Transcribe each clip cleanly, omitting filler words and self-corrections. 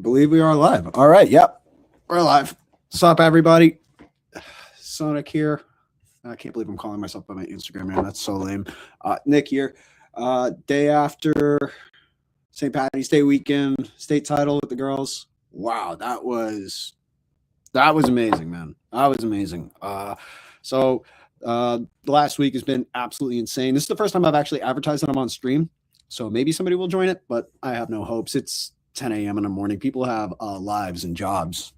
Believe we are live. All right. Yep. We're live. What's up, everybody? SoNick here. I can't believe I'm calling myself by my Instagram name. That's so lame. Nick here. Day after St. Patty's Day weekend, state title with the girls. Wow, that was amazing, man. That was amazing. So the last week has been absolutely insane. This is the first time I've actually advertised that I'm on stream. So maybe somebody will join it, but I have no hopes. It's 10 a.m. in the morning. People have lives and jobs,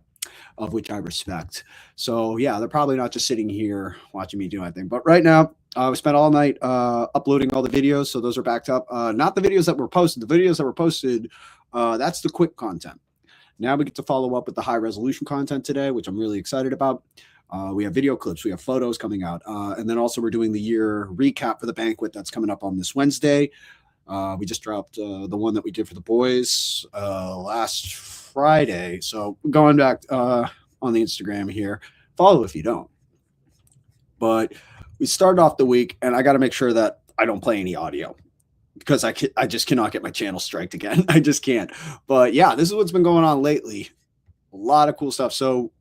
of which I respect. So yeah, they're probably not just sitting here watching me do anything. But right now, we spent all night uploading all the videos. So those are backed up. Not the videos that were posted. The videos that were posted, that's the quick content. Now we get to follow up with the high resolution content today, which I'm really excited about. We have video clips, we have photos coming out. And then also we're doing the year recap for the banquet that's coming up on this Wednesday. We just dropped the one that we did for the boys last Friday. So going back on the Instagram here, follow if you don't. But we started off the week, and I got to make sure that I don't play any audio because I just cannot get my channel striked again. I just can't. But yeah, this is what's been going on lately. A lot of cool stuff. So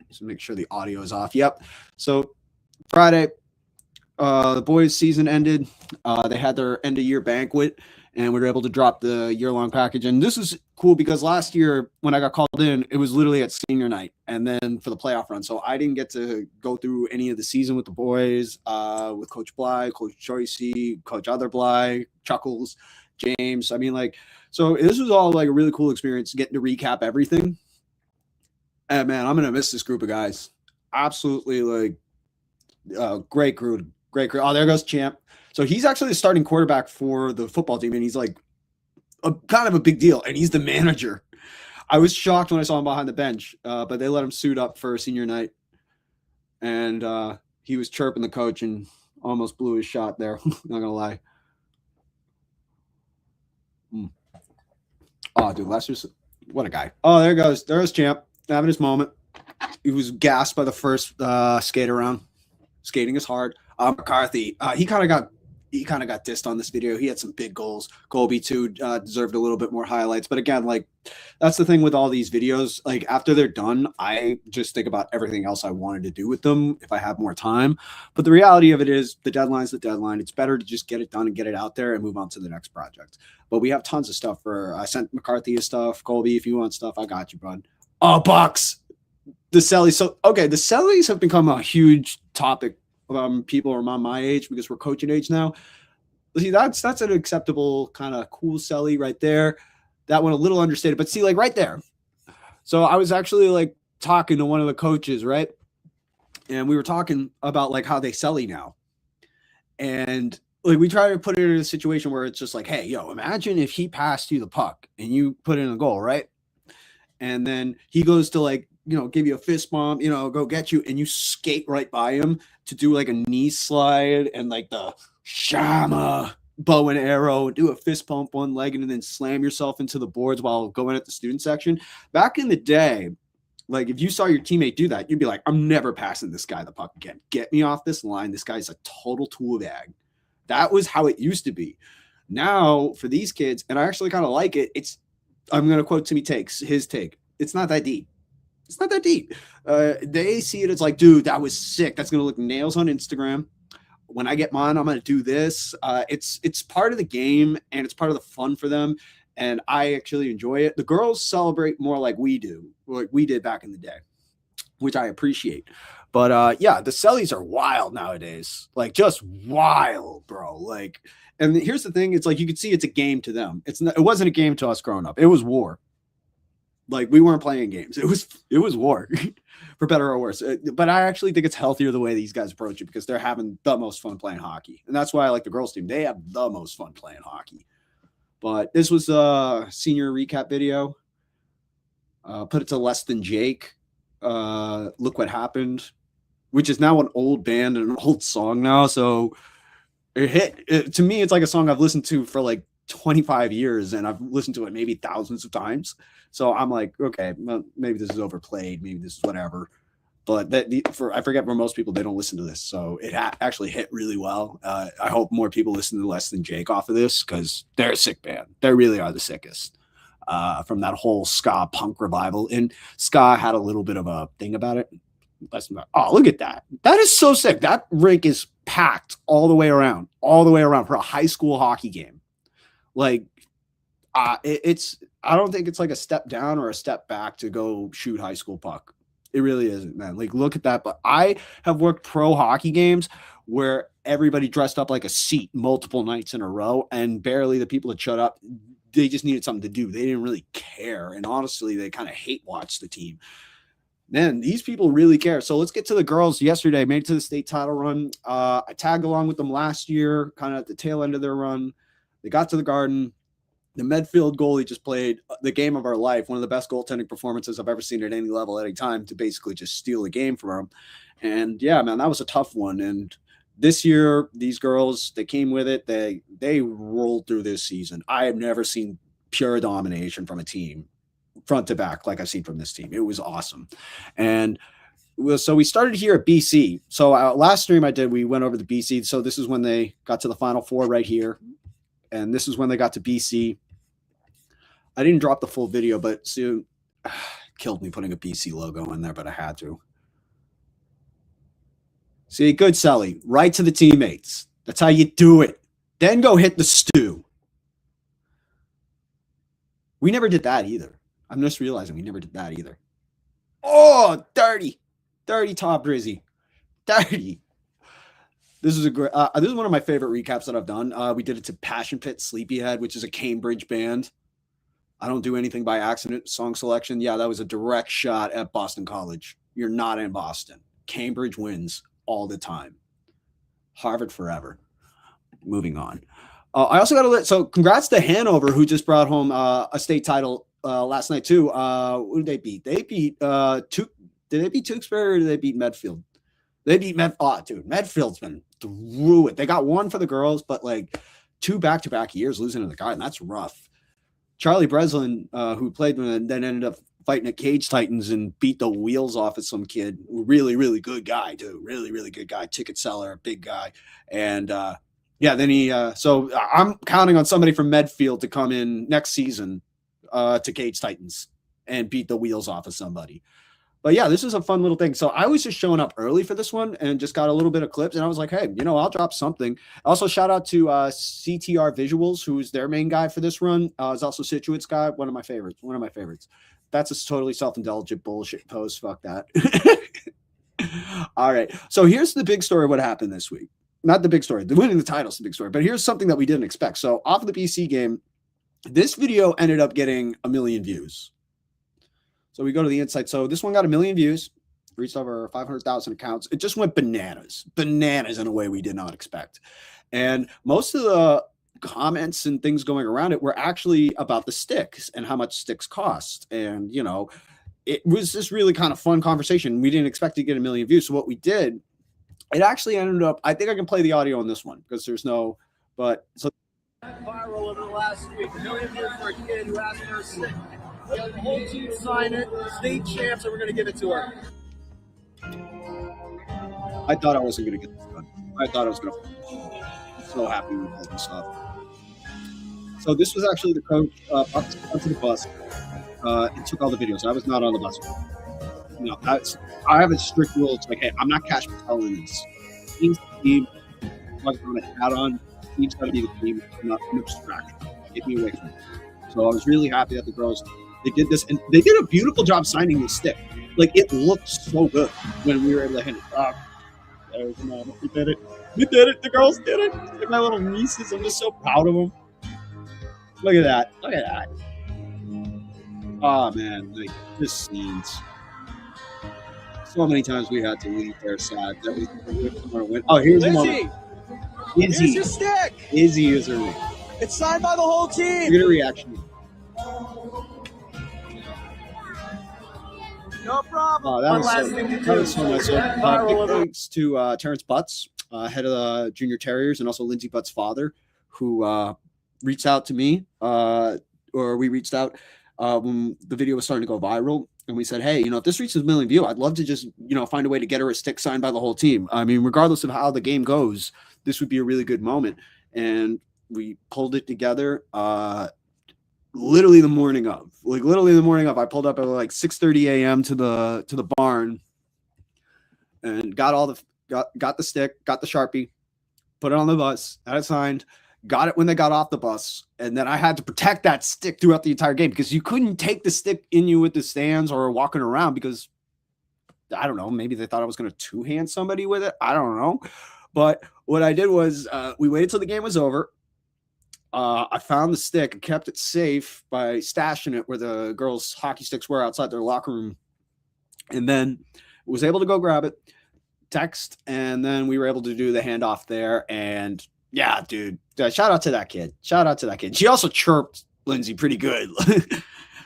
just make sure the audio is off. Yep. So Friday, the boys' season ended. They had their end of year banquet, and we were able to drop the year-long package. And this is cool because last year when I got called in, it was literally at senior night and then for the playoff run. So I didn't get to go through any of the season with the boys, with Coach Bly, Coach Choicey, Coach Other Bly, Chuckles, James. I mean, like, so this was all like a really cool experience getting to recap everything. And man, I'm going to miss this group of guys. Absolutely, like, great group. Great. Oh, there goes Champ. So he's actually the starting quarterback for the football team, and he's like kind of a big deal, and he's the manager. I was shocked when I saw him behind the bench, but they let him suit up for senior night, and he was chirping the coach and almost blew his shot there. Not going to lie. Oh, dude, Lester's – what a guy. Oh, there goes. There's Champ having his moment. He was gassed by the first skate around. Skating is hard. McCarthy, he kind of got dissed on this video. He had some big goals. Colby too deserved a little bit more highlights. But again, like, that's the thing with all these videos. Like, after they're done, I just think about everything else I wanted to do with them if I have more time. But the reality of it is the deadline's the deadline. It's better to just get it done and get it out there and move on to the next project. But we have tons of stuff I sent McCarthy his stuff. Colby, if you want stuff, I got you, bud. Oh, Bucks. The Sellies. So, okay, the Sellies have become a huge topic. People around my age because we're coaching age now. See, that's an acceptable kind of cool Selly right there. That one a little understated, but see, like right there. So I was actually like talking to one of the coaches, right? And we were talking about like how they Selly now. And like we try to put it in a situation where it's just like, hey, yo, imagine if he passed you the puck and you put in a goal, right? And then he goes to like, you know, give you a fist bump, you know, go get you, and you skate right by him to do like a knee slide and like the Shama bow and arrow, do a fist pump one leg, and then slam yourself into the boards while going at the student section. Back in the day, like if you saw your teammate do that, you'd be like, I'm never passing this guy the puck again. Get me off this line. This guy's a total tool bag. That was how it used to be. Now for these kids, and I actually kind of like it, I'm going to quote Timmy his take. It's not that deep. It's not that deep. They see it as like, dude, that was sick. That's going to look nails on Instagram. When I get mine, I'm going to do this. It's part of the game, and it's part of the fun for them, and I actually enjoy it. The girls celebrate more like we do, like we did back in the day, which I appreciate. But, yeah, the Sellies are wild nowadays. Like, just wild, bro. Like, and here's the thing. It's like you can see it's a game to them. It wasn't a game to us growing up. It was war. Like, we weren't playing games. It was war, for better or worse. But I actually think it's healthier the way these guys approach it because they're having the most fun playing hockey. And that's why I like the girls team. They have the most fun playing hockey. But this was a senior recap video. Put it to Less Than Jake. Look What Happened, which is now an old band and an old song now. So it hit. To me, it's like a song I've listened to for like 25 years, and I've listened to it maybe thousands of times. So I'm like, okay, well, maybe this is overplayed, maybe this is whatever. But I forget, for most people, they don't listen to this. So it actually hit really well. I hope more people listen to Less Than Jake off of this because they're a sick band. They really are the sickest. from that whole ska punk revival. And ska had a little bit of a thing about it. Oh, look at that. That is so sick. That rink is packed all the way around for a high school hockey game. Like, it's, I don't think it's like a step down or a step back to go shoot high school puck. It really isn't, man. Like, look at that. But I have worked pro hockey games where everybody dressed up like a seat multiple nights in a row, and barely the people that showed up, they just needed something to do. They didn't really care. And honestly, they kind of hate watch the team. Man, these people really care. So let's get to the girls. Yesterday, made it to the state title run. I tagged along with them last year, kind of at the tail end of their run. They got to the Garden. The Medfield goalie just played the game of our life, one of the best goaltending performances I've ever seen at any level at any time, to basically just steal the game from him. And yeah, man, that was a tough one. And this year, these girls, they came with it. They rolled through this season. I have never seen pure domination from a team front to back like I've seen from this team. It was awesome. And so we started here at BC. So last stream I did, we went over to BC. So this is when they got to the Final Four right here. And this is when they got to BC. I didn't drop the full video, but soon killed me putting a BC logo in there, but I had to. See, good Sully, right to the teammates. That's how you do it. Then go hit the stew. We never did that either. I'm just realizing we never did that either. Oh, dirty. Dirty Top Drizzy. Dirty. This is a great. This is one of my favorite recaps that I've done. We did it to Passion Pit Sleepyhead, which is a Cambridge band. I don't do anything by accident. Song selection. Yeah, that was a direct shot at Boston College. You're not in Boston. Cambridge wins all the time. Harvard forever. Moving on. I also got to so congrats to Hanover, who just brought home a state title last night too. Who did they beat? They beat did they beat Tewksbury or did they beat Medfield? They beat dude, Medfield's been through it. They got one for the girls, but like 2 back-to-back years losing to the Garden. That's rough. Charlie Breslin, who played and then ended up fighting at Cage Titans and beat the wheels off of some kid. Really, really good guy, dude. Really, really good guy. Ticket seller, big guy. And yeah, then he so I'm counting on somebody from Medfield to come in next season to Cage Titans and beat the wheels off of somebody. But yeah, this is a fun little thing. So I was just showing up early for this one and just got a little bit of clips. And I was like, hey, I'll drop something. Also, shout out to CTR Visuals, who's their main guy for this run. Is also Situate's guy. One of my favorites. That's a totally self-indulgent bullshit post. Fuck that. All right. So here's the big story of what happened this week. Not the big story. The winning the title is the big story. But here's something that we didn't expect. So off of the BC game, this video ended up getting 1 million views. So we go to the insight. So this one got 1 million views, reached over 500,000 accounts. It just went bananas in a way we did not expect. And most of the comments and things going around it were actually about the sticks and how much sticks cost. And, it was this really kind of fun conversation. We didn't expect to get 1 million views. So what we did, it actually ended up, I think I can play the audio on this one because there's no, but so. Viral over the last week, 1 million views for a kid who asked for a stick. We had the whole team sign it, state champs, and we're going to give it to her. I thought I wasn't going to get this done. I thought I was going to. So happy with all this stuff. So this was actually the coach onto the bus and took all the videos. I was not on the bus. No, I have a strict rule. It's like, hey, I'm not Cash Patel in this. Team's the team. I'm not going to hat on. Team's got to be the team. I'm not a distraction. Get me away from it. So I was really happy that the girls, they did this, and they did a beautiful job signing the stick. Like, it looked so good when we were able to hit it. There's the moment. We did it. We did it. The girls did it. Like my little nieces. I'm just so proud of them. Look at that. Look at that. Oh, man. Like, this scenes. So many times we had to leave their side. That we want to win. Oh, here's the moment. Izzy. Here's your stick. Izzy is her name. It's signed by the whole team. Get a reaction. No problem. Oh, that was so nice. Big thanks to Terrence Butts, head of the Junior Terriers, and also Lindsey Butts' father, who reached out to me, or we reached out when the video was starting to go viral. And we said, hey, if this reaches 1 million views, I'd love to just, find a way to get her a stick signed by the whole team. I mean, regardless of how the game goes, this would be a really good moment. And we pulled it together. literally the morning of. I pulled up at like 6:30 a.m. to the barn and got the stick, got the Sharpie, put it on the bus, had it signed, got it when they got off the bus, and then I had to protect that stick throughout the entire game because you couldn't take the stick in you with the stands or walking around because I don't know, maybe they thought I was going to two-hand somebody with it. I don't know. But what I did was we waited till the game was over. I found the stick and kept it safe by stashing it where the girls' hockey sticks were outside their locker room. And then was able to go grab it, text, and then we were able to do the handoff there. And yeah, dude, shout out to that kid. She also chirped Lindsay pretty good.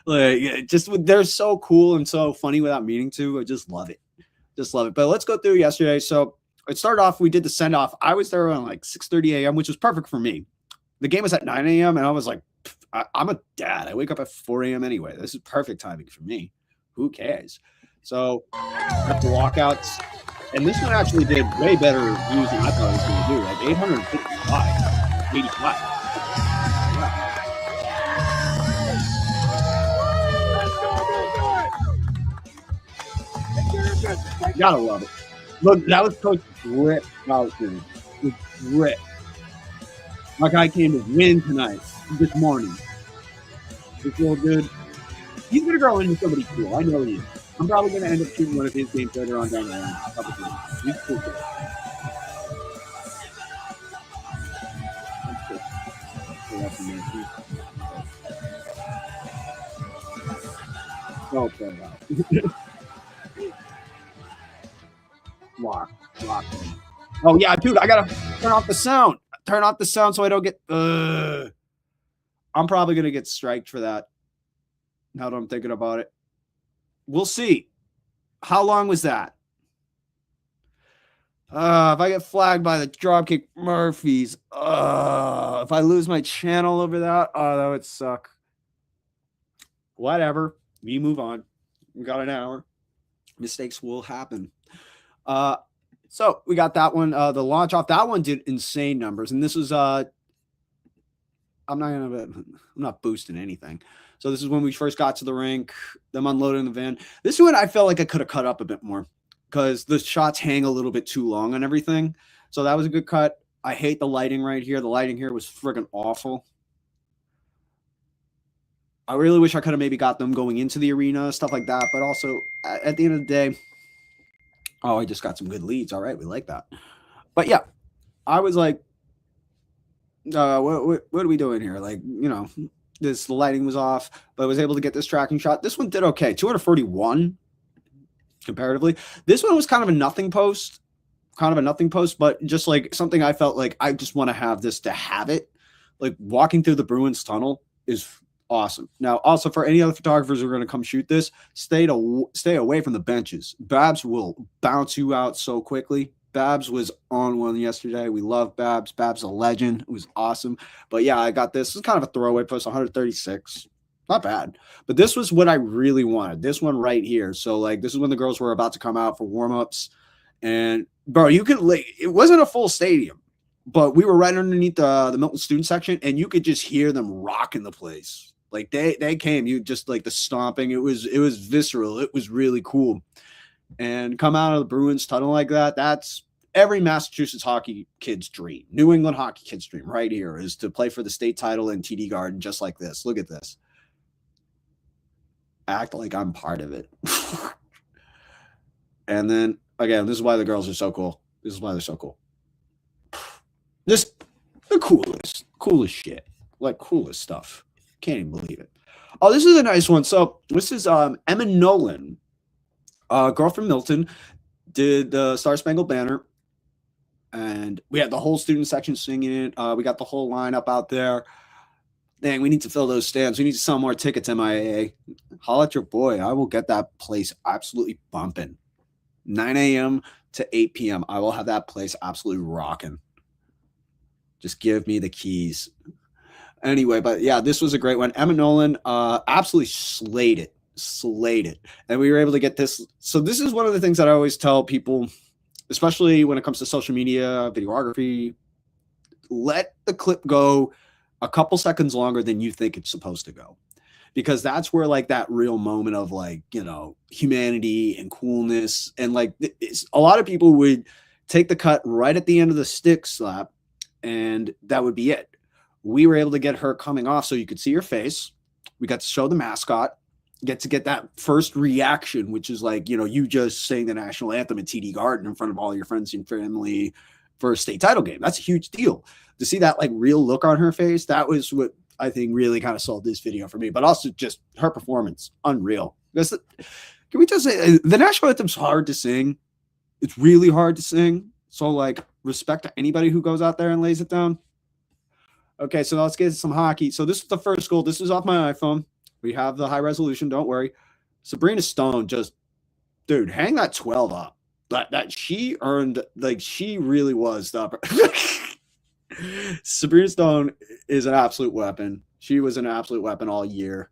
Like, just they're so cool and so funny without meaning to. I just love it. But let's go through yesterday. So it started off, we did the send off. I was there around like 6:30 a.m., which was perfect for me. The game was at 9 a.m. and I was like, I'm a dad. I wake up at 4 a.m. anyway. This is perfect timing for me. Who cares? So got the walkouts. And this one actually did way better views than I thought it was going to do. Like 855, 85. Yeah. Gotta love it. Look, that was Coach Britt Bowser. Britt. My guy came to win tonight, this morning. This little dude, he's going to grow into somebody cool. I know he is. I'm probably going to end up shooting one of his games later on down the line. He's cool. Oh, play out. Lock. Oh, yeah, dude, I got to turn off the sound. So I don't get... I'm probably going to get striked for that. Now that I'm thinking about it. We'll see. How long was that? If I get flagged by the Dropkick Murphys, if I lose my channel over that, that would suck. Whatever. We move on. We got an hour. Mistakes will happen. So we got that one. The launch off, that one did insane numbers. And this was I'm not boosting anything. So this is when we first got to the rink, them unloading the van. This one I felt like I could have cut up a bit more because the shots hang a little bit too long and everything. So that was a good cut. I hate the lighting right here. The lighting here was friggin' awful. I really wish I could have maybe got them going into the arena, stuff like that. But also, at the end of the day, I just got some good leads. All right, we like that. But yeah, I was like, what are we doing here? Like, the lighting was off, but I was able to get this tracking shot. This one did okay, 241 comparatively. This one was kind of a nothing post, but just like something I felt like I just want to have this to have it. Like walking through the Bruins tunnel is awesome. Now, also for any other photographers who are going to come shoot this, stay away from the benches. Babs will bounce you out so quickly. Babs was on one yesterday. We love Babs. Babs a legend. It was awesome. But yeah, I got this. This is kind of a throwaway post, 136. Not bad. But this was what I really wanted. This one right here. So like this is when the girls were about to come out for warm-ups. And bro, you could it wasn't a full stadium, but we were right underneath the Milton student section, and you could just hear them rocking the place. Like they came, you just like the stomping. It was visceral. It was really cool. And come out of the Bruins tunnel like that, that's every Massachusetts hockey kid's dream. New England hockey kid's dream right here is to play for the state title in TD Garden just like this. Look at this. Act like I'm part of it. And then, again, this is why the girls are so cool. This is why they're so cool. Just the coolest shit. Like, coolest stuff. Can't even believe it. Oh, this is a nice one. So this is Emma Nolan, girl from Milton, did the Star Spangled Banner. And we had the whole student section singing it. We got the whole lineup out there. Dang, we need to fill those stands. We need to sell more tickets, MIAA. Holla at your boy. I will get that place absolutely bumping. 9 a.m. to 8 p.m. I will have that place absolutely rocking. Just give me the keys. Anyway, but yeah, this was a great one. Emma Nolan absolutely slayed it. And we were able to get this. So this is one of the things that I always tell people, especially when it comes to social media, videography. Let the clip go a couple seconds longer than you think it's supposed to go. Because that's where like that real moment of like, you know, humanity and coolness. And like a lot of people would take the cut right at the end of the stick slap and that would be it. We were able to get her coming off so you could see her face. We got to show the mascot, get to get that first reaction, which is like, you know, you just saying the national anthem at TD Garden in front of all your friends and family for a state title game. That's a huge deal. To see that like real look on her face, that was what I think really kind of sold this video for me, but also just her performance, unreal. Because can we just say the national anthem's hard to sing? It's really hard to sing. So like respect to anybody who goes out there and lays it down. Okay, so let's get some hockey. So this is the first goal. This is off my iPhone. We have the high resolution. Don't worry. Sabrina Stone just, dude, hang that 12 up. That she earned, like she really was the upper. Sabrina Stone is an absolute weapon. She was an absolute weapon all year.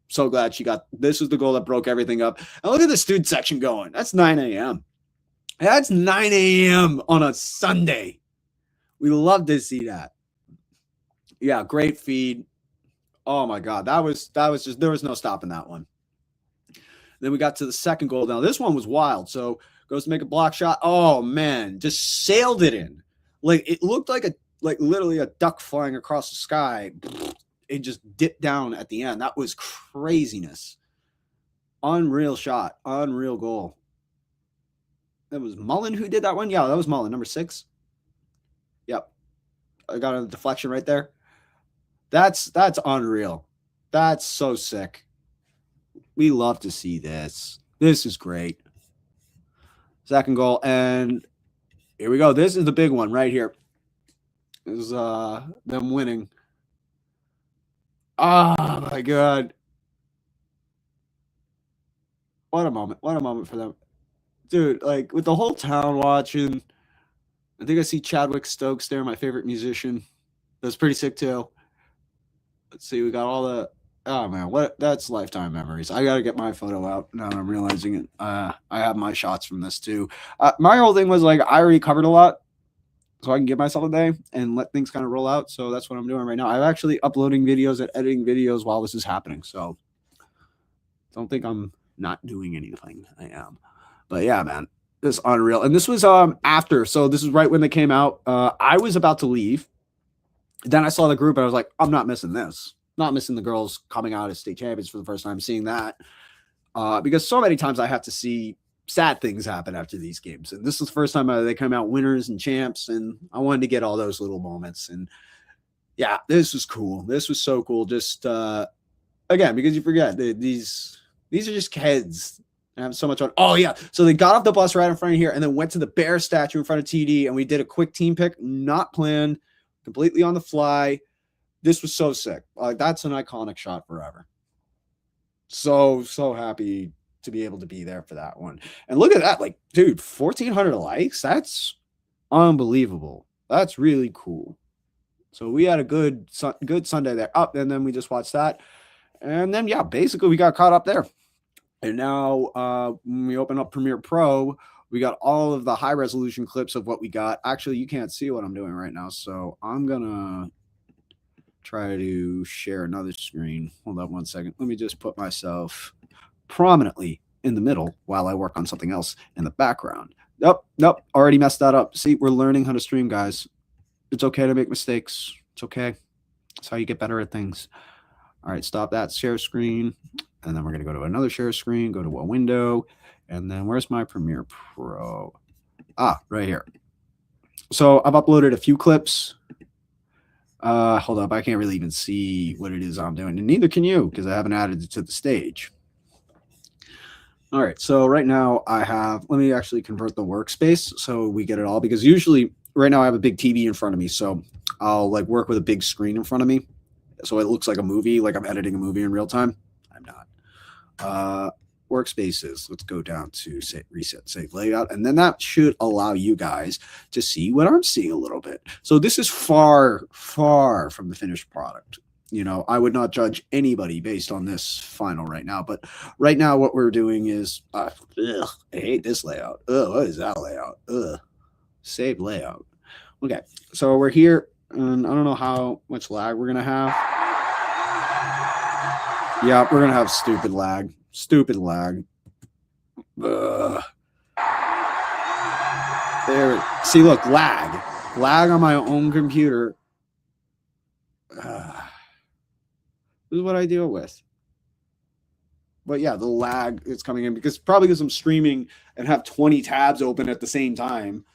So glad she got, this was the goal that broke everything up. And look at the student section going. That's 9 a.m. That's 9 a.m. on a Sunday. We love to see that. Yeah, great feed. Oh my God. That was just, there was no stopping that one. Then we got to the second goal. Now this one was wild. So goes to make a block shot. Oh man, just sailed it in. Like it looked like literally a duck flying across the sky. It just dipped down at the end. That was craziness. Unreal shot. Unreal goal. That was Mullen who did that one? Yeah, that was Mullen, number 6. Yep. I got a deflection right there. That's unreal. That's so sick. We love to see this. This is great. Second goal. And here we go. This is the big one right here. This is them winning. Oh my God. What a moment. What a moment for them. Dude, like with the whole town watching. I think I see Chadwick Stokes there, my favorite musician. That's pretty sick too. Let's see, we got all the, oh man, that's lifetime memories. I got to get my photo out now that I'm realizing it. I have my shots from this too. My whole thing was like, I already covered a lot, so I can give myself a day and let things kind of roll out. So that's what I'm doing right now. I'm actually uploading videos and editing videos while this is happening. So don't think I'm not doing anything. I am. But yeah, man, this is unreal. And this was after. So this is right when they came out. I was about to leave. Then I saw the group and I was like, I'm not missing this. Not missing the girls coming out as state champions for the first time, seeing that. Because so many times I have to see sad things happen after these games. And this is the first time they come out winners and champs. And I wanted to get all those little moments. And yeah, this was cool. This was so cool. Just, again, because you forget, these are just kids. I have so much on. Oh, yeah. So they got off the bus right in front of here and then went to the bear statue in front of TD. And we did a quick team pick, not planned. Completely on the fly. This was so sick. Like that's an iconic shot forever. So happy to be able to be there for that one. And look at that. Like, dude, 1,400 likes. That's unbelievable. That's really cool. So we had a good Sunday there. Up, and then we just watched that. And then, yeah, basically we got caught up there. And now when we open up Premiere Pro, we got all of the high resolution clips of what we got. Actually, you can't see what I'm doing right now. So I'm going to try to share another screen. Hold on one second. Let me just put myself prominently in the middle while I work on something else in the background. Nope. Already messed that up. See, we're learning how to stream, guys. It's okay to make mistakes. It's okay. That's how you get better at things. All right, stop that share screen. And then we're going to go to another share screen, go to a window. And then where's my Premiere Pro? Right here. So I've uploaded a few clips. Hold up. I can't really even see what it is I'm doing. And neither can you because I haven't added it to the stage. All right. So right now I have, let me actually convert the workspace so we get it all. Because usually right now I have a big TV in front of me. So I'll like work with a big screen in front of me. So it looks like a movie, like I'm editing a movie in real time. I'm not. Workspaces. Let's go down to reset, save layout. And then that should allow you guys to see what I'm seeing a little bit. So this is far from the finished product. You know, I would not judge anybody based on this final right now. But right now what we're doing is, I hate this layout. What is that layout? Save layout. Okay. So we're here. And I don't know how much lag we're going to have. Yeah, we're going to have stupid lag. Stupid lag. Ugh. There. See, look, lag. Lag on my own computer. This is what I deal with. But yeah, the lag is coming in because I'm streaming and have 20 tabs open at the same time,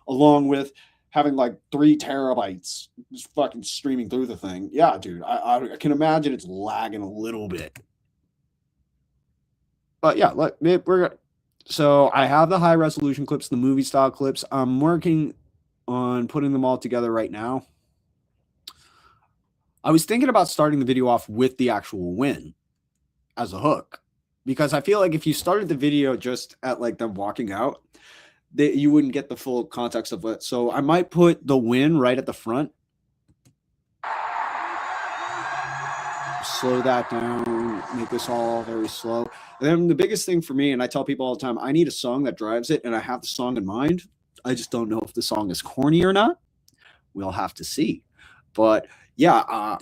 along with having like 3 terabytes just fucking streaming through the thing. Yeah, dude, I can imagine it's lagging a little bit. But yeah, so I have the high resolution clips, the movie style clips. I'm working on putting them all together right now. I was thinking about starting the video off with the actual win as a hook, because I feel like if you started the video just at like them walking out, you wouldn't get the full context of it. So I might put the win right at the front. Slow that down, make this all very slow. And then the biggest thing for me, and I tell people all the time, I need a song that drives it, and I have the song in mind. I just don't know if the song is corny or not. We'll have to see. But yeah,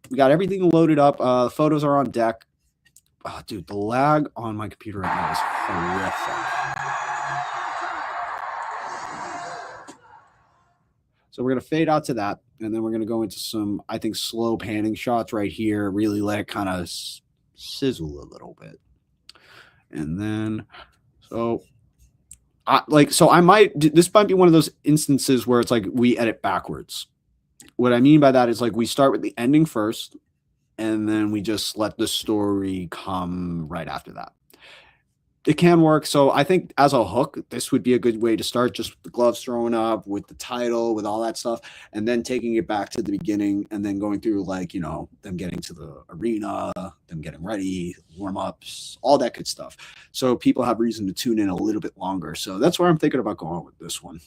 we got everything loaded up. Photos are on deck. Oh, dude, the lag on my computer right now is horrific. So we're going to fade out to that, and then we're going to go into some, I think, slow panning shots right here, really let it kind of sizzle a little bit. And then, this might be one of those instances where it's like we edit backwards. What I mean by that is like we start with the ending first, and then we just let the story come right after that. It can work. So I think as a hook, this would be a good way to start, just with the gloves thrown up, with the title, with all that stuff, and then taking it back to the beginning, and then going through like, them getting to the arena, them getting ready, warm-ups, all that good stuff. So people have reason to tune in a little bit longer. So that's where I'm thinking about going with this one.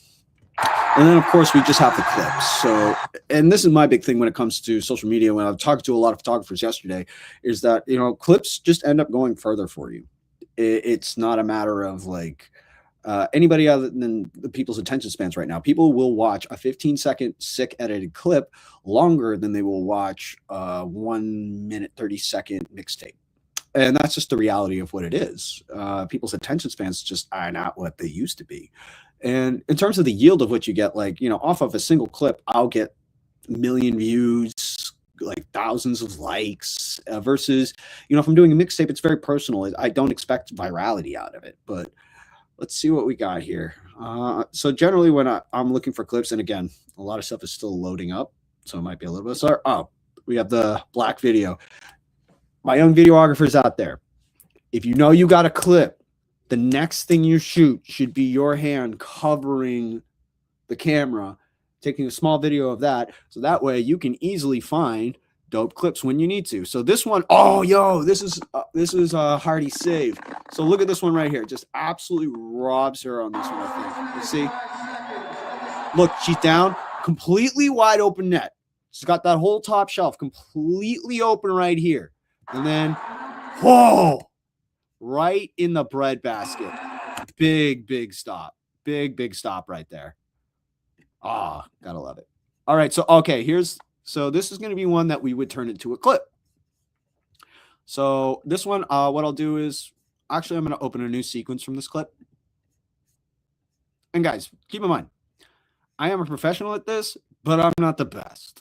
And then, of course, we just have the clips. So, and this is my big thing when it comes to social media. When I've talked to a lot of photographers yesterday, is that, clips just end up going further for you. It's not a matter of like anybody other than the people's attention spans right now. People will watch a 15-second sick edited clip longer than they will watch a 1 minute, 30-second mixtape. And that's just the reality of what it is. People's attention spans just are not what they used to be. And in terms of the yield of what you get, like, off of a single clip, I'll get 1 million views, like thousands of likes, versus, if I'm doing a mixtape, it's very personal. I don't expect virality out of it. But let's see what we got here. So generally when I'm looking for clips, and again, a lot of stuff is still loading up, so it might be a little bit slower. Oh, we have the black video. My young videographers out there, if you know you got a clip, the next thing you shoot should be your hand covering the camera, taking a small video of that, so that way you can easily find dope clips when you need to. So this one, this is a hearty save. So look at this one right here. Just absolutely robs her on this one, I think. You see? Look, she's down, completely wide open net. She's got that whole top shelf completely open right here. And then, whoa, right in the bread basket. Big stop. Big stop right there. Ah, gotta love it. All right, so so this is going to be one that we would turn into a clip. So this one, what I'll do is, actually, I'm going to open a new sequence from this clip. And guys, keep in mind, I am a professional at this, but I'm not the best.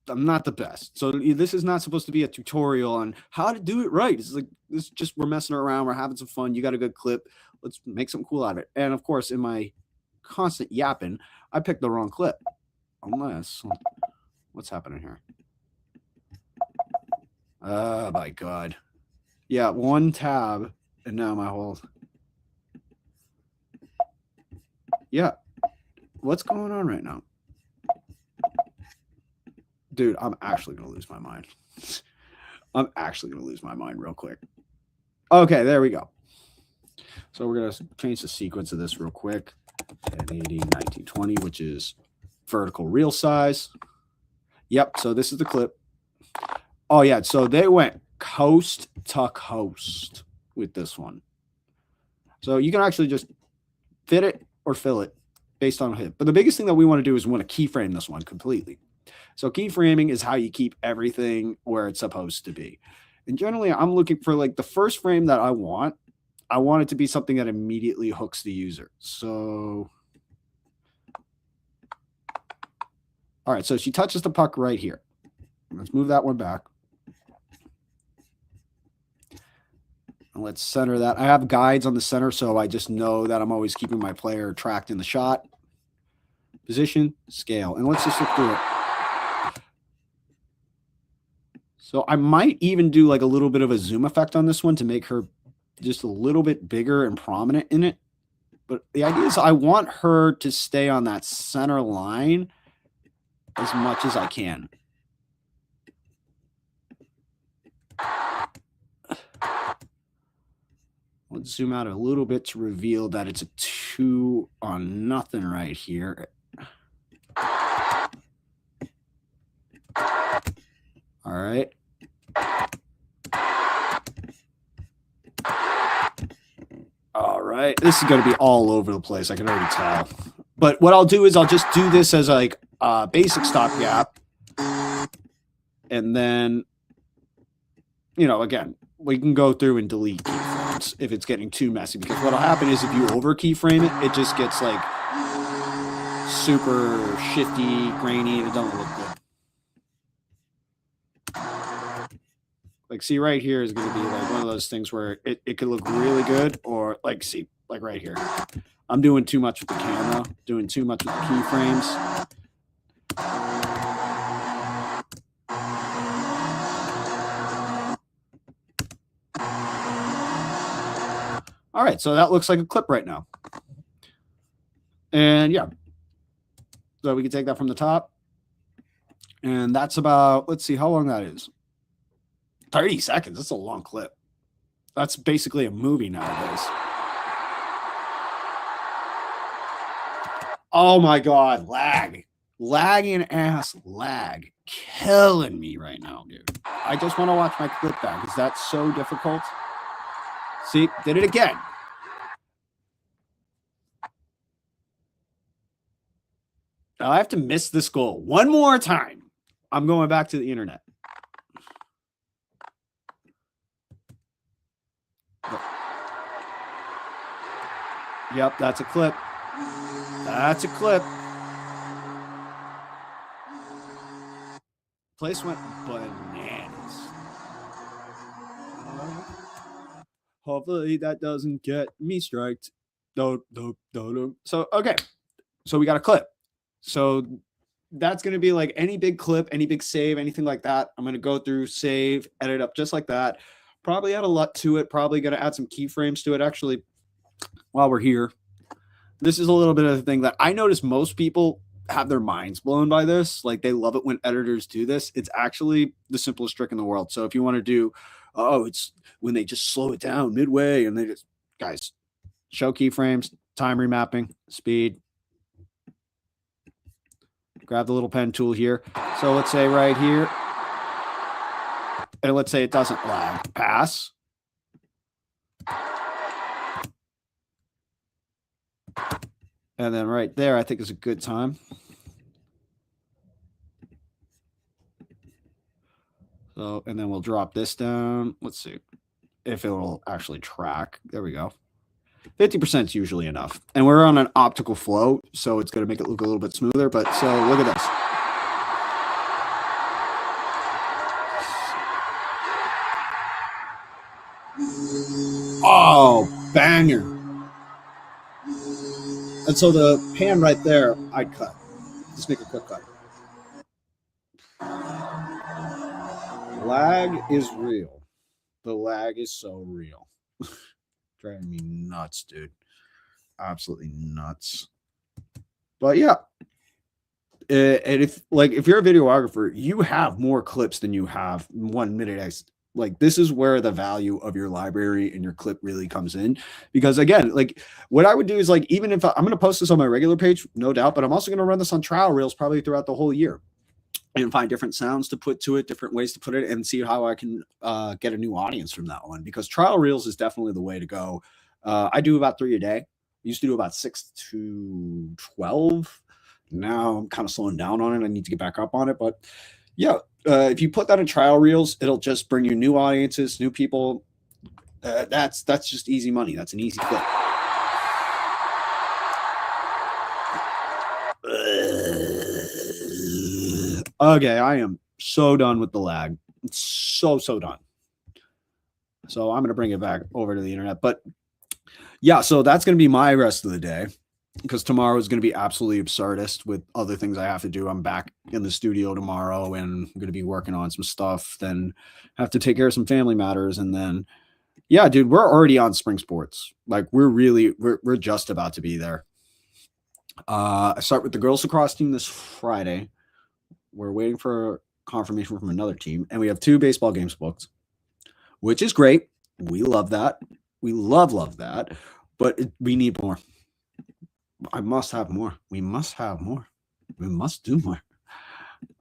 I'm not the best. So this is not supposed to be a tutorial on how to do it right. This just, we're messing around. We're having some fun. You got a good clip. Let's make something cool out of it. And of course, in my constant yapping, I picked the wrong clip. Unless, what's happening here? Oh my God. Yeah, one tab and now my whole. Yeah. What's going on right now? Dude, I'm actually going to lose my mind. I'm actually going to lose my mind real quick. Okay, there we go. So we're going to change the sequence of this real quick. 1080, 1920, which is vertical real size. Yep, so this is the clip. Oh, yeah, so they went coast to coast with this one. So you can actually just fit it or fill it based on a hit. But the biggest thing that we want to do is we want to keyframe this one completely. So keyframing is how you keep everything where it's supposed to be. And generally, I'm looking for like the first frame that I want it to be something that immediately hooks the user. So, all right, so she touches the puck right here. Let's move that one back. And let's center that. I have guides on the center, so I just know that I'm always keeping my player tracked in the shot. Position, scale, and let's just look through it. So I might even do like a little bit of a zoom effect on this one to make her just a little bit bigger and prominent in it. But the idea is I want her to stay on that center line as much as I can. Let's zoom out a little bit to reveal that it's a 2-0 right here. All right. All right. This is going to be all over the place. I can already tell. But what I'll do is I'll just do this as like a basic stopgap. And then, you know, again, we can go through and delete keyframes if it's getting too messy. Because what'll happen is if you over keyframe it, it just gets like super shifty, grainy, and it doesn't look good. Like, see, right here is going to be like one of those things where it could look really good, or like, see, like right here. I'm doing too much with the camera, doing too much with the keyframes. All right, so that looks like a clip right now. And yeah, so we can take that from the top. And that's about, let's see how long that is. 30 seconds. That's a long clip. That's basically a movie nowadays. Oh my God, lag. Lagging ass lag. Killing me right now, dude. I just want to watch my clip back. Is that so difficult? See, did it again. Now I have to miss this goal one more time. I'm going back to the internet. Yep, that's a clip. That's a clip. Place went bananas. Hopefully that doesn't get me striked. No. So, okay. So we got a clip. So that's going to be like any big clip, any big save, anything like that. I'm going to go through, save, edit up just like that. Probably add a lot to it. Probably going to add some keyframes to it. Actually, while we're here, this is a little bit of the thing that I notice most people have their minds blown by this. Like, they love it when editors do this. It's actually the simplest trick in the world. So if you want to do, it's when they just slow it down midway and they just, guys, show keyframes, time remapping, speed. Grab the little pen tool here. So let's say right here, and let's say it doesn't lag. Pass. And then right there, I think is a good time. So, and then we'll drop this down. Let's see if it will actually track. There we go. 50% is usually enough. And we're on an optical flow, so it's going to make it look a little bit smoother. But so look at this. Oh, banger. And so the pan right there, I'd cut. Just make a quick cut. Lag is real. The lag is so real. Driving me nuts, dude. Absolutely nuts. But yeah. And if you're a videographer, you have more clips than you have 1 minute. Like, this is where the value of your library and your clip really comes in. Because again, like, what I would do is, like, even if I'm going to post this on my regular page, no doubt, but I'm also going to run this on trial reels probably throughout the whole year and find different sounds to put to it, different ways to put it, and see how I can get a new audience from that one. Because trial reels is definitely the way to go. I do about 3 a day. I used to do about 6 to 12. Now I'm kind of slowing down on it. I need to get back up on it. But yeah, if you put that in trial reels, it'll just bring you new audiences, new people. That's just easy money. That's an easy flip. Okay, I am so done with the lag. It's so done. So I'm going to bring it back over to the internet. But yeah, so that's going to be my rest of the day, because tomorrow is going to be absolutely absurdist with other things I have to do. I'm back in the studio tomorrow and I'm going to be working on some stuff. Then have to take care of some family matters. And then, yeah, dude, we're already on spring sports. Like we're just about to be there. I start with the girls lacrosse team this Friday. We're waiting for confirmation from another team, and we have 2 baseball games booked, which is great. We love that. We love that, but we need more. I must have more. We must have more. We must do more.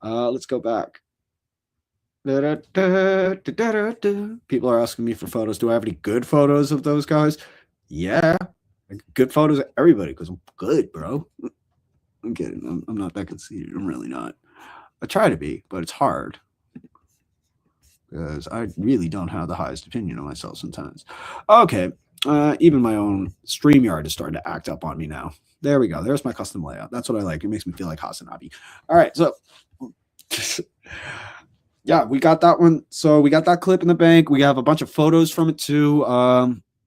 Let's go back. People are asking me for photos. Do I have any good photos of those guys? Yeah, good photos of everybody, because I'm good, bro. I'm kidding. I'm not that conceited. I'm really not. I try to be, but it's hard because I really don't have the highest opinion of myself sometimes. Okay, even my own StreamYard is starting to act up on me now. There we go. There's my custom layout. That's what I like. It makes me feel like Hasanabi. All right, so yeah, we got that one. So we got that clip in the bank. We have a bunch of photos from it too.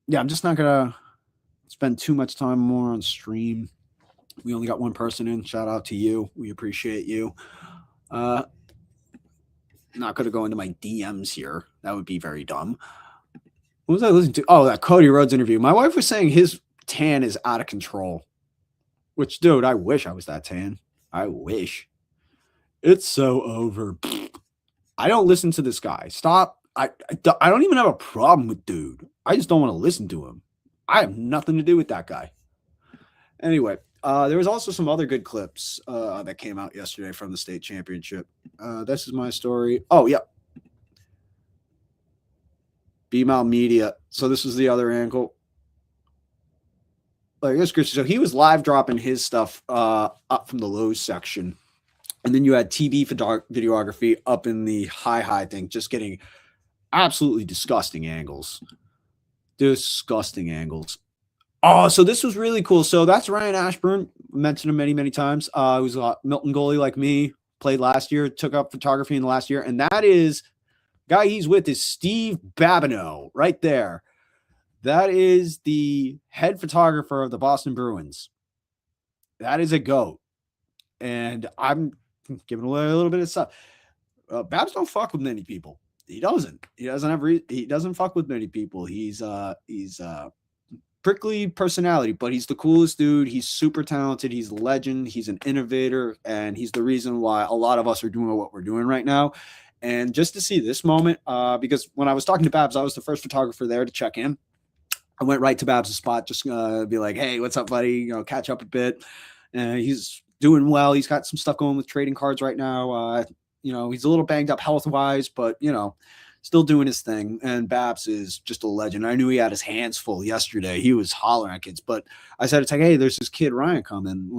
Yeah, I'm just not gonna spend too much time more on stream. We only got one person in. Shout out to you. We appreciate you. Not going to go into my DMs here. That would be very dumb. What was I listening to? Oh, that Cody Rhodes interview. My wife was saying his tan is out of control. Which, dude, I wish I was that tan. I wish. It's so over. I don't listen to this guy. Stop. I don't even have a problem with dude. I just don't want to listen to him. I have nothing to do with that guy. Anyway, there was also some other good clips that came out yesterday from the state championship. This is my story. Oh, yeah. BMAL Media. So this was the other angle. Like this, so he was live dropping his stuff up from the low section. And then you had TV videography up in the high thing, just getting absolutely disgusting angles. Disgusting angles. Oh, so this was really cool. So that's Ryan Ashburn. Mentioned him many times. He was a Milton goalie like me. Played last year. Took up photography in the last year. And that is, guy he's with is Steve Babineau right there. That is the head photographer of the Boston Bruins. That is a GOAT. And I'm giving away a little bit of stuff. Babs don't fuck with many people. He doesn't. He doesn't fuck with many people. He's prickly personality, but he's the coolest dude. He's super talented. He's a legend. He's an innovator, and he's the reason why a lot of us are doing what we're doing right now. And just to see this moment, because when I was talking to Babs, I was the first photographer there to check in. I went right to Babs' spot, just be like, hey, what's up, buddy? Catch up a bit. He's doing well. He's got some stuff going with trading cards right now. He's a little banged up health-wise, but, still doing his thing. And Babs is just a legend. I knew he had his hands full yesterday. He was hollering at kids. But I said, it's like, hey, there's this kid, Ryan, coming.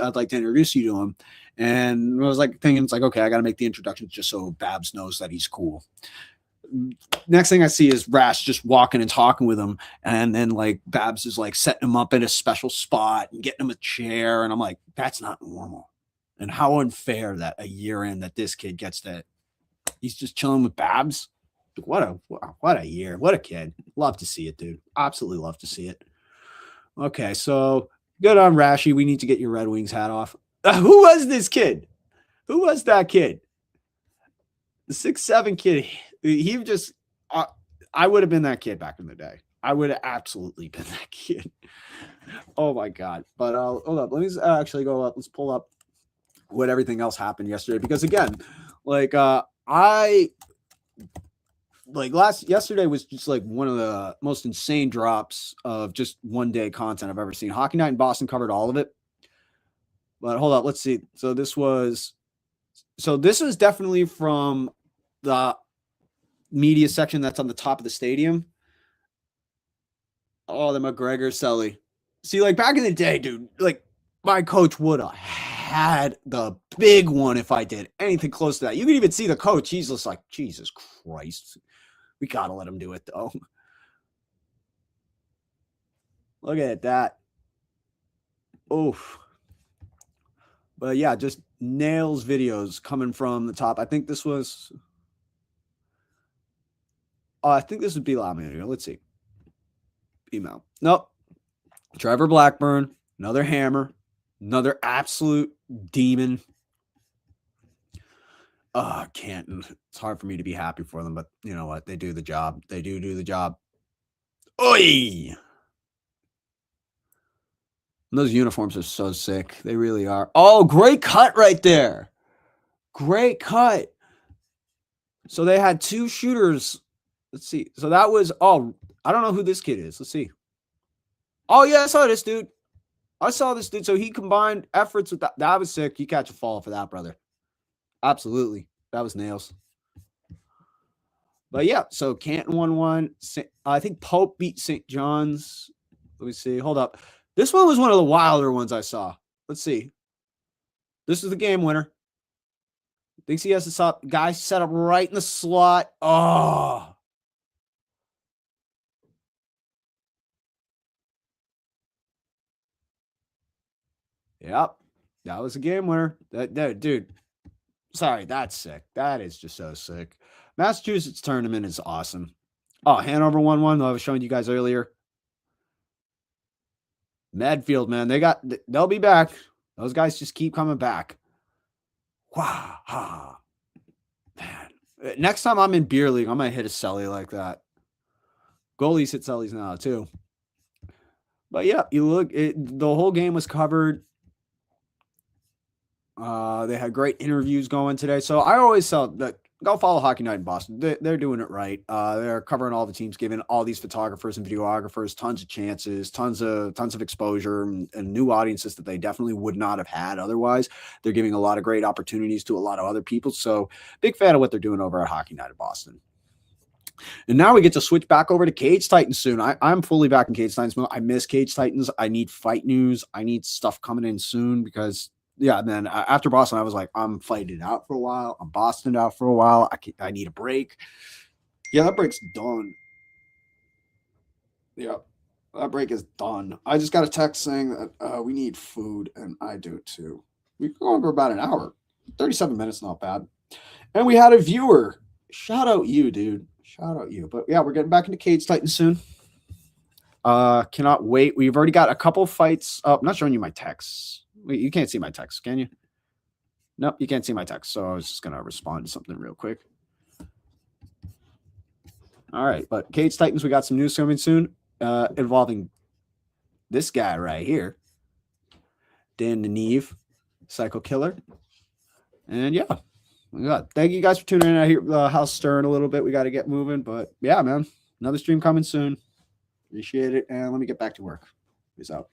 I'd like to introduce you to him. And I was like thinking, it's like, okay, I got to make the introduction just so Babs knows that he's cool. Next thing I see is Rash just walking and talking with him, and then like Babs is like setting him up in a special spot and getting him a chair, and I'm like, that's not normal. And how unfair that a year in that this kid gets that he's just chilling with Babs. What a year, what a kid. Love to see it, dude. Absolutely love to see it. Okay, so good on Rashy. We need to get your Red Wings hat off. Who was this kid? Who was that kid? The 6'7" kid. He just, I would have been that kid back in the day. I would have absolutely been that kid. Oh my God. But hold up. Let me actually go up. Let's pull up what everything else happened yesterday. Because again, yesterday was just like one of the most insane drops of just one day content I've ever seen. Hockey Night in Boston covered all of it. But hold up. Let's see. So this was definitely from the media section that's on the top of the stadium. Oh, the McGregor Selly. See, like back in the day, dude, like my coach would have had the big one if I did anything close to that. You can even see the coach. He's just like, Jesus Christ. We got to let him do it, though. Look at that. Oof. But yeah, just nails videos coming from the top. I think this was. I think this would be Lamia. Let's see. Email. Nope. Trevor Blackburn. Another hammer. Another absolute demon. Canton. It's hard for me to be happy for them, but you know what? They do the job. They do the job. Oi! Those uniforms are so sick. They really are. Oh, great cut right there. Great cut. So they had two shooters. Let's see. So that was, I don't know who this kid is. Let's see. Oh, yeah, I saw this dude. So he combined efforts with that. That was sick. You catch a fall for that, brother. Absolutely. That was nails. But yeah, so Canton 1-1. I think Pope beat St. John's. Let me see. Hold up. This one was one of the wilder ones I saw. Let's see. This is the game winner. Thinks he has to stop. Guy set up right in the slot. Oh. Yep. That was a game winner. That dude. Sorry, that's sick. That is just so sick. Massachusetts tournament is awesome. Oh, Hanover 1-1. I was showing you guys earlier. Medfield, man. They'll be back. Those guys just keep coming back. Wow. Man. Next time I'm in beer league, I'm going to hit a celly like that. Goalies hit cellies now, too. But yeah, the whole game was covered. They had great interviews going today. So I always tell that go follow Hockey Night in Boston. They're doing it right. They're covering all the teams, giving all these photographers and videographers tons of chances, tons of exposure, and new audiences that they definitely would not have had otherwise. They're giving a lot of great opportunities to a lot of other people. So big fan of what they're doing over at Hockey Night in Boston. And now we get to switch back over to Cage Titans soon. I'm fully back in Cage Titans mode. I miss Cage Titans. I need fight news. I need stuff coming in soon because yeah, man, after Boston, I was like, I'm fighting out for a while. I'm Boston out for a while. I need a break. Yeah, that break's done. Yeah, that break is done. I just got a text saying that we need food, and I do too. We've gone for about an hour. 37 minutes, not bad. And we had a viewer. Shout out you, dude. Shout out you. But yeah, we're getting back into Cage Titans soon. Cannot wait. We've already got a couple fights. I'm not showing you my texts. Wait, you can't see my text, can you? Nope, you can't see my text. So I was just going to respond to something real quick. All right, but Cage Titans, we got some news coming soon involving this guy right here, Dan Neve, Psycho Killer. And yeah, thank you guys for tuning in. I hear the house stirring a little bit. We got to get moving, but yeah, man, another stream coming soon. Appreciate it. And let me get back to work. Peace out.